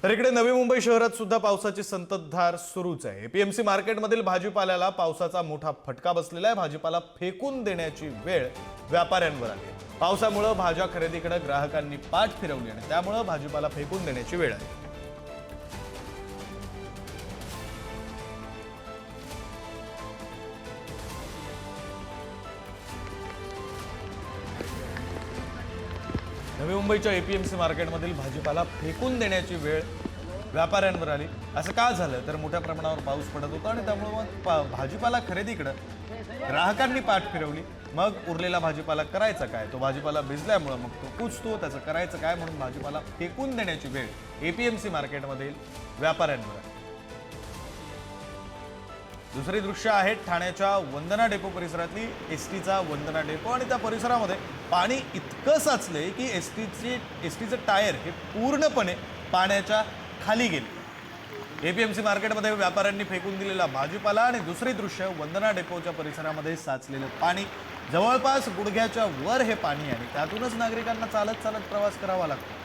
तर इकडे नवी मुंबई शहरात सुद्धा पावसाची संततधार सुरूच आहे। एपीएमसी मार्केटमधील भाजीपाल्याला पावसाचा मोठा फटका बसलेला आहे। भाजीपाला फेकून देण्याची वेळ व्यापाऱ्यांवर आली आहे। पावसामुळे भाज्या खरेदीकडे ग्राहकांनी पाठ फिरवली आणि त्यामुळे भाजीपाला फेकून देण्याची वेळ आली। नवी मुंबईच्या एपीएमसी मार्केटमधील भाजीपाला फेकून देण्याची वेळ व्यापाऱ्यांवर आली। असं का झालं तर मोठ्या प्रमाणावर पाऊस पडत होता आणि त्यामुळे मग भाजीपाला खरेदीकडे ग्राहकांनी पाठ फिरवली। मग उरलेला भाजीपाला करायचा काय, तो भाजीपाला भिजल्यामुळे मग तो कुजतो, त्याचं करायचं काय म्हणून भाजीपाला फेकून देण्याची वेळ एपीएमसी मार्केटमधील व्यापाऱ्यांवर आली। दुसरी दृश्य आहेत ठाण्याच्या वंदना डेपो परिसरातली। एसटीचा वंदना डेपो आणि त्या परिसरामध्ये पाणी इतकं साचले की एसटीचे टायर हे पूर्णपणे पाण्याच्या खाली गेले। एपीएमसी मार्केटमध्ये व्यापाऱ्यांनी फेकून दिलेला भाजीपाला आणि दुसरी दृश्य वंदना डेपोच्या परिसरामध्ये साचलेलं पाणी। जवळपास गुडघ्याच्या वर हे पाणी आहे, त्यातूनच नागरिकांना चालत चालत प्रवास करावा लागतो।